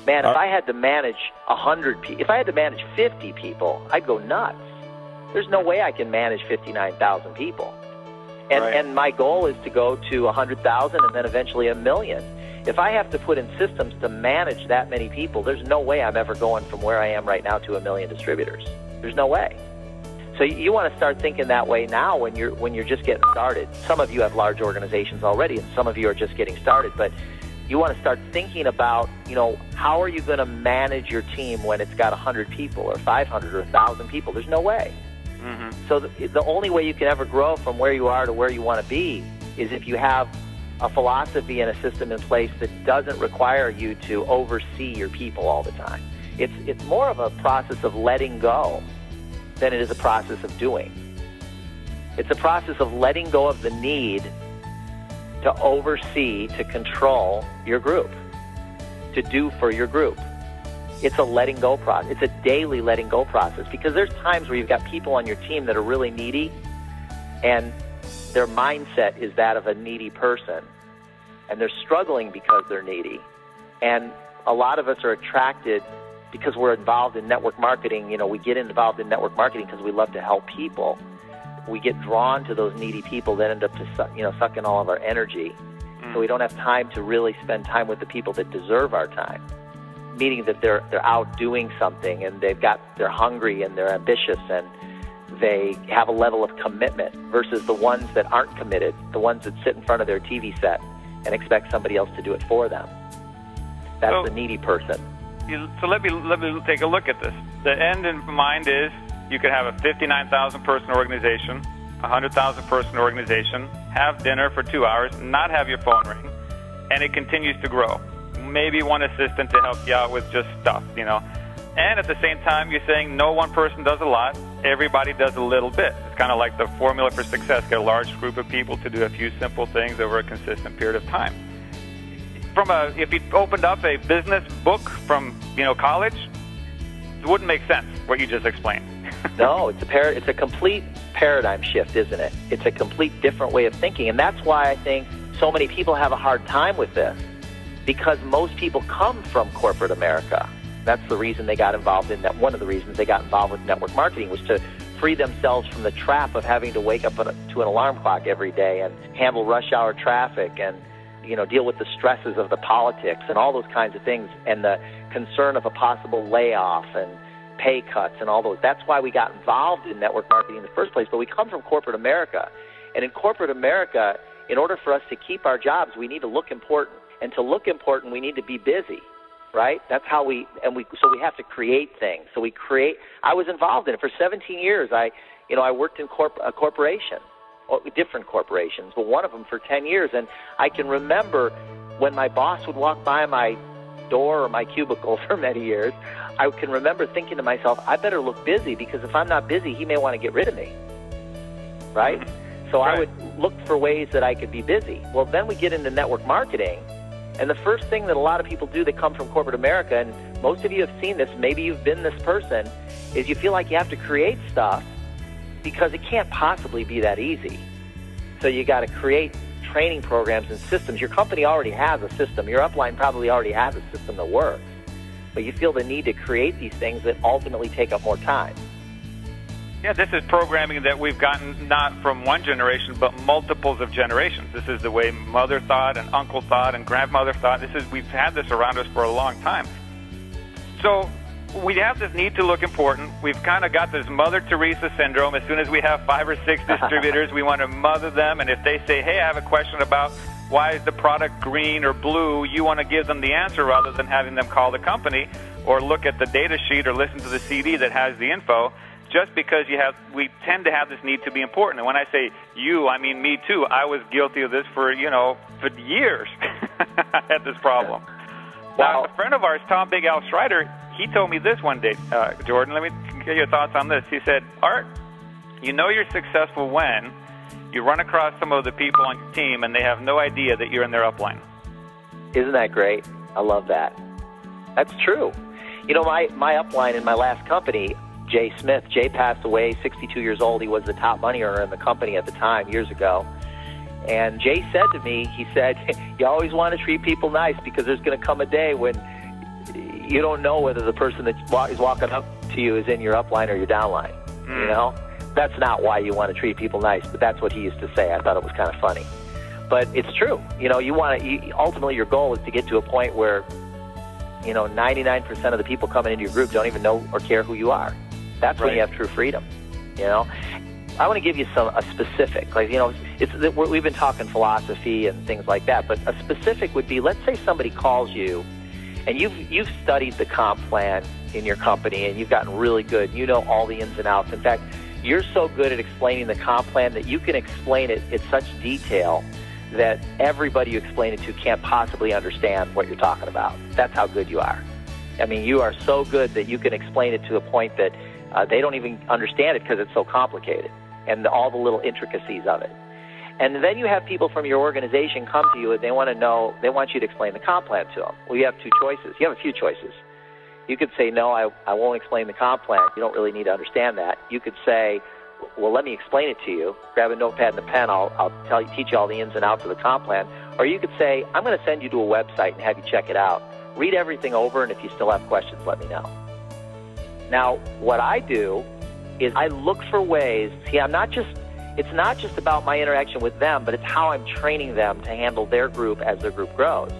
Man, if I had to manage 100 people, if I had to manage 50 people, I'd go nuts. There's no way I can manage 59,000 people. And my goal is to go to 100,000 and then eventually 1 million. If I have to put in systems to manage that many people, there's no way I'm ever going from where I am right now to 1 million distributors. There's no way. So you want to start thinking that way now when you're just getting started. Some of you have large organizations already, and some of you are just getting started. But you want to start thinking about, how are you going to manage your team when it's got 100 people or 500 or 1,000 people? There's no way. Mm-hmm. So the only way you can ever grow from where you are to where you want to be is if you have a philosophy and a system in place that doesn't require you to oversee your people all the time. It's more of a process of letting go than it is a process of doing. It's a process of letting go of the need to oversee, to control your group, to do for your group. It's a letting go process. It's a daily letting go process, because there's times where you've got people on your team that are really needy, and their mindset is that of a needy person, and they're struggling because they're needy. And a lot of us are attracted because we're involved in network marketing. We get involved in network marketing because we love to help people. We get drawn to those needy people that end up sucking all of our energy. So we don't have time to really spend time with the people that deserve our time. Meaning that they're out doing something, and they're hungry and they're ambitious and they have a level of commitment, versus the ones that aren't committed, the ones that sit in front of their TV set and expect somebody else to do it for them. That's the needy person. So let me take a look at this. The end in mind is you could have a 59,000 person organization, 100,000 person organization, have dinner for 2 hours, not have your phone ring, and it continues to grow. Maybe one assistant to help you out with just stuff, And at the same time, you're saying no one person does a lot, everybody does a little bit. It's kind of like the formula for success. Get a large group of people to do a few simple things over a consistent period of time. If you opened up a business book from, college, it wouldn't make sense, what you just explained. No, it's a complete paradigm shift, isn't it? It's a complete different way of thinking. And that's why I think so many people have a hard time with this, because most people come from corporate America. That's the reason they got involved in that. One of the reasons they got involved with network marketing was to free themselves from the trap of having to wake up to an alarm clock every day and handle rush hour traffic and deal with the stresses of the politics and all those kinds of things, and the concern of a possible layoff and pay cuts and all those. That's why we got involved in network marketing in the first place. But we come from corporate America. And in corporate America, in order for us to keep our jobs, we need to look important. And to look important, we need to be busy, right? That's how so we have to create things. So I was involved in it for 17 years. I worked in a corporation, different corporations, but one of them for 10 years. And I can remember when my boss would walk by my door or my cubicle for many years, I can remember thinking to myself, I better look busy, because if I'm not busy, he may want to get rid of me, right? So I would look for ways that I could be busy. Well, then we get into network marketing, and the first thing that a lot of people do that come from corporate America, and most of you have seen this, maybe you've been this person, is you feel like you have to create stuff because it can't possibly be that easy. So you got to create training programs and systems. Your company already has a system. Your upline probably already has a system that works. But you feel the need to create these things that ultimately take up more time. Yeah, this is programming that we've gotten not from one generation, but multiples of generations. This is the way mother thought and uncle thought and grandmother thought. We've had this around us for a long time. So we have this need to look important. We've kind of got this Mother Teresa syndrome. As soon as we have 5 or 6 distributors, we want to mother them. And if they say, hey, I have a question about why is the product green or blue, you want to give them the answer rather than having them call the company or look at the data sheet or listen to the CD that has the info, just because we tend to have this need to be important. And when I say you, I mean me too. I was guilty of this for years. I had this problem. Now, a friend of ours, Tom Big Al Schreider, he told me this one day, Jordan, let me get your thoughts on this. He said, Art, you're successful when you run across some of the people on your team and they have no idea that you're in their upline. Isn't that great? I love that. That's true. My upline in my last company, Jay Smith, Jay passed away, 62 years old. He was the top money earner in the company at the time, years ago. And Jay said to me, he said, you always want to treat people nice, because there's going to come a day when you don't know whether the person that is walking up to you is in your upline or your downline. You know, that's not why you want to treat people nice, but that's what he used to say. I thought it was kind of funny, but it's true. You know, ultimately your goal is to get to a point where, you know, 99% of the people coming into your group don't even know or care who you are. That's when you have true freedom. You know, I want to give you a specific, like, you know, we've been talking philosophy and things like that, but a specific would be, let's say somebody calls you and you've studied the comp plan in your company and you've gotten really good. You know all the ins and outs. In fact, you're so good at explaining the comp plan that you can explain it in such detail that everybody you explain it to can't possibly understand what you're talking about. That's how good you are. I mean, you are so good that you can explain it to a point that they don't even understand it because it's so complicated and all the little intricacies of it. And then you have people from your organization come to you and they want you to explain the comp plan to them. Well, you have two choices. You have a few choices. You could say, no, I won't explain the comp plan. You don't really need to understand that. You could say, well, let me explain it to you. Grab a notepad and a pen. I'll teach you all the ins and outs of the comp plan. Or you could say, I'm going to send you to a website and have you check it out. Read everything over, and if you still have questions, let me know. Now, what I do is I look for ways. See, it's not just about my interaction with them, but it's how I'm training them to handle their group as their group grows.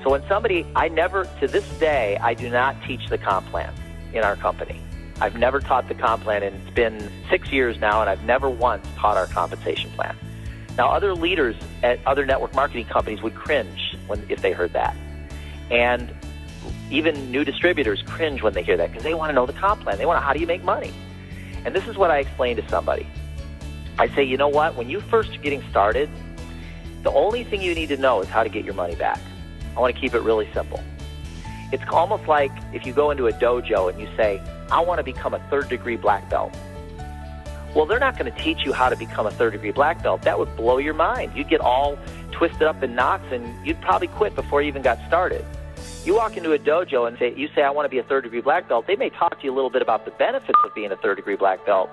So when to this day, I do not teach the comp plan in our company. I've never taught the comp plan, and it's been 6 years now, and I've never once taught our compensation plan. Now, other leaders at other network marketing companies would cringe if they heard that. And even new distributors cringe when they hear that because they want to know the comp plan. They want to know, how do you make money? And this is what I explain to somebody. I say, you know what? When you first are getting started, the only thing you need to know is how to get your money back. I want to keep it really simple. It's almost like if you go into a dojo and you say, I want to become a third-degree black belt. Well, they're not going to teach you how to become a third-degree black belt. That would blow your mind. You'd get all twisted up in knots, and you'd probably quit before you even got started. You walk into a dojo and you say, I want to be a third-degree black belt. They may talk to you a little bit about the benefits of being a third-degree black belt,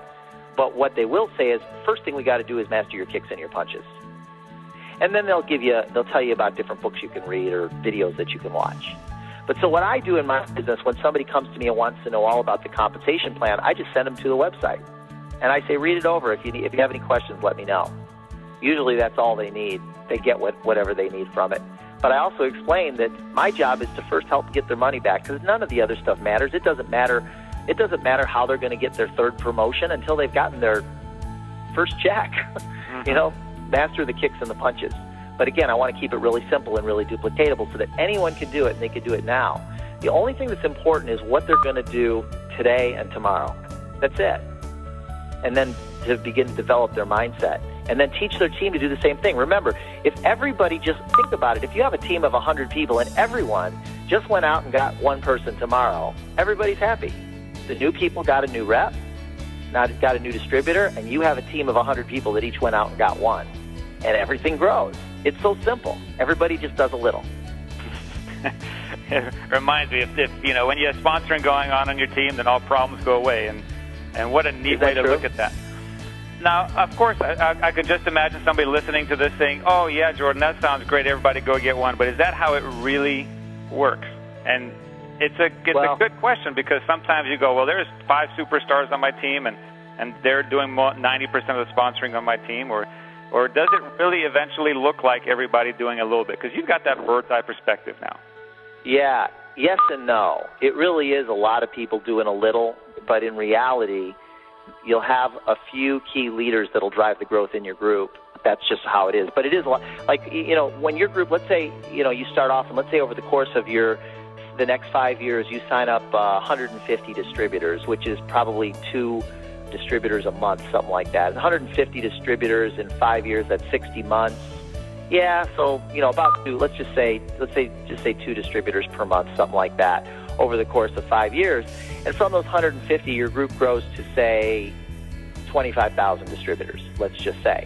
but what they will say is, first thing we got to do is master your kicks and your punches. And then they'll tell you about different books you can read or videos that you can watch. But so what I do in my business, when somebody comes to me and wants to know all about the compensation plan, I just send them to the website. And I say, read it over. If you have any questions, let me know. Usually that's all they need. They get whatever they need from it. But I also explain that my job is to first help get their money back, because none of the other stuff matters. It doesn't matter how they're going to get their third promotion until they've gotten their first check. You know, master the kicks and the punches. But again, I want to keep it really simple and really duplicatable so that anyone can do it and they can do it now. The only thing that's important is what they're going to do today and tomorrow. That's it. And then to begin to develop their mindset. And then teach their team to do the same thing. Remember, if everybody just think about it, if you have a team of 100 people and everyone just went out and got one person tomorrow, everybody's happy. The new people got a new rep, now got a new distributor, and you have a team of 100 people that each went out and got one. And everything grows. It's so simple. Everybody just does a little. It reminds me, if you know, when you have sponsoring going on your team, then all problems go away. And what a neat way to look at that. Now, of course, I could just imagine somebody listening to this saying, oh, yeah, Jordan, that sounds great. Everybody go get one. But is that how it really works? And it's a good question, because sometimes you go, well, there's 5 superstars on my team, and they're doing 90% of the sponsoring on my team. Or does it really eventually look like everybody doing a little bit? Because you've got that bird's-eye perspective now. Yeah, yes and no. It really is a lot of people doing a little, but in reality, you'll have a few key leaders that'll drive the growth in your group. That's just how it is. But it is a lot. Like, you know, when your group, let's say, you know, you start off, and let's say over the course of the next 5 years, you sign up 150 distributors, which is probably 2 distributors a month, something like that. 150 distributors in 5 years, that's 60 months. Yeah, so, you know, about 2, let's just say 2 distributors per month, something like that, over the course of 5 years. And from those 150, your group grows to, say, 25,000 distributors, let's just say.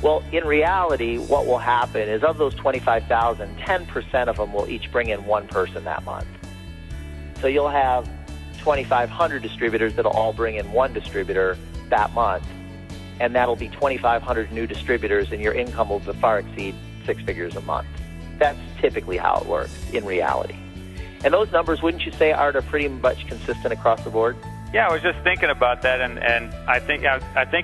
Well, in reality, what will happen is, of those 25,000, 10% of them will each bring in one person that month. So you'll have 2,500 distributors that'll all bring in one distributor that month, and that'll be 2,500 new distributors, and your income will far exceed 6 figures a month. That's typically how it works in reality. And those numbers, wouldn't you say, Art, are pretty much consistent across the board? Yeah, I was just thinking about that, and I think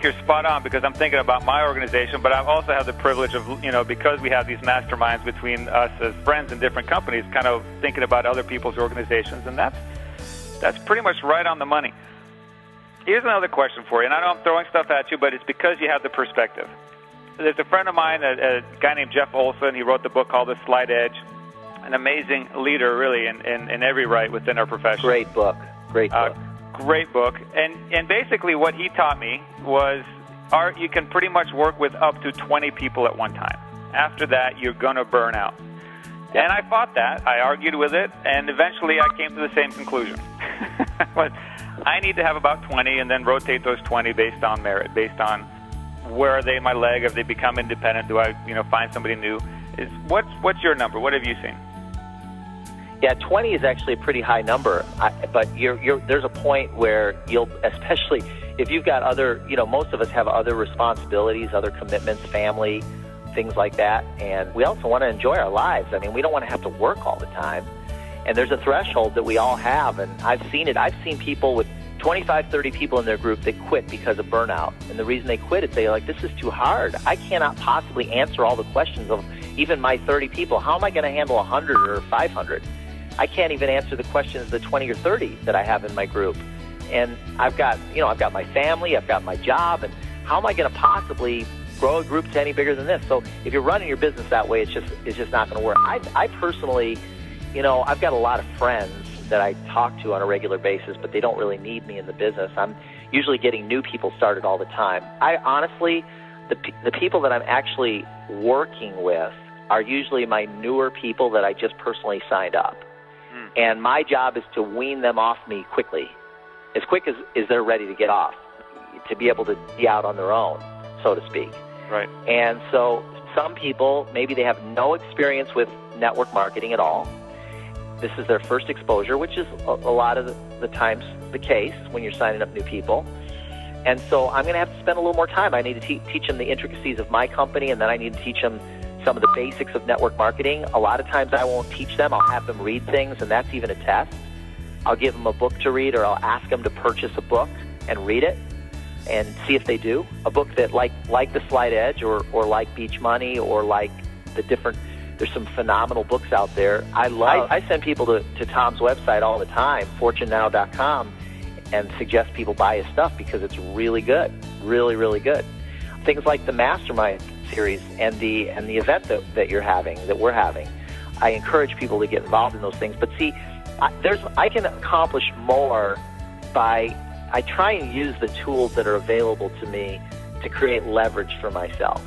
you're spot on, because I'm thinking about my organization, but I also have the privilege of, because we have these masterminds between us as friends in different companies, kind of thinking about other people's organizations, and that's pretty much right on the money. Here's another question for you, and I know I'm throwing stuff at you, but it's because you have the perspective. There's a friend of mine, a guy named Jeff Olson. He wrote the book called The Slight Edge. An amazing leader, really, in every right within our profession. Great book. Great book. Great book. And basically what he taught me was, Art, you can pretty much work with up to 20 people at one time. After that, you're going to burn out. Yep. And I fought that. I argued with it, and eventually I came to the same conclusion. But I need to have about 20 and then rotate those 20 based on merit, based on where are they in my leg, have they become independent, do I find somebody new? What's your number? What have you seen? Yeah, 20 is actually a pretty high number, but there's a point where you'll, especially if you've got other, most of us have other responsibilities, other commitments, family, things like that, and we also want to enjoy our lives. I mean, we don't want to have to work all the time, and there's a threshold that we all have, and I've seen it. I've seen people with 25, 30 people in their group that quit because of burnout, and the reason they quit is they're like, this is too hard. I cannot possibly answer all the questions of even my 30 people. How am I going to handle 100 or 500? I can't even answer the questions of the 20 or 30 that I have in my group. And I've got my family, I've got my job, and how am I going to possibly grow a group to any bigger than this? So if you're running your business that way, it's just not going to work. I personally, I've got a lot of friends that I talk to on a regular basis, but they don't really need me in the business. I'm usually getting new people started all the time. I honestly, the people that I'm actually working with are usually my newer people that I just personally signed up. And my job is to wean them off me quickly, as quick as they're ready to get off, to be able to be out on their own, so to speak. Right. And so some people, maybe they have no experience with network marketing at all. This is their first exposure, which is a lot of the times the case when you're signing up new people. And so I'm going to have to spend a little more time. I need to teach them the intricacies of my company, and then I need to teach them some of the basics of network marketing. A lot of times I won't teach them. I'll have them read things, and that's even a test. I'll give them a book to read, or I'll ask them to purchase a book and read it and see if they do. A book that like The Slight Edge or like Beach Money or like the different, there's some phenomenal books out there. I send people to Tom's website all the time, fortunenow.com, and suggest people buy his stuff because it's really good, really, really good. Things like the Mastermind series and the event that we're having. I encourage people to get involved in those things. But see, I can accomplish more I try and use the tools that are available to me to create leverage for myself.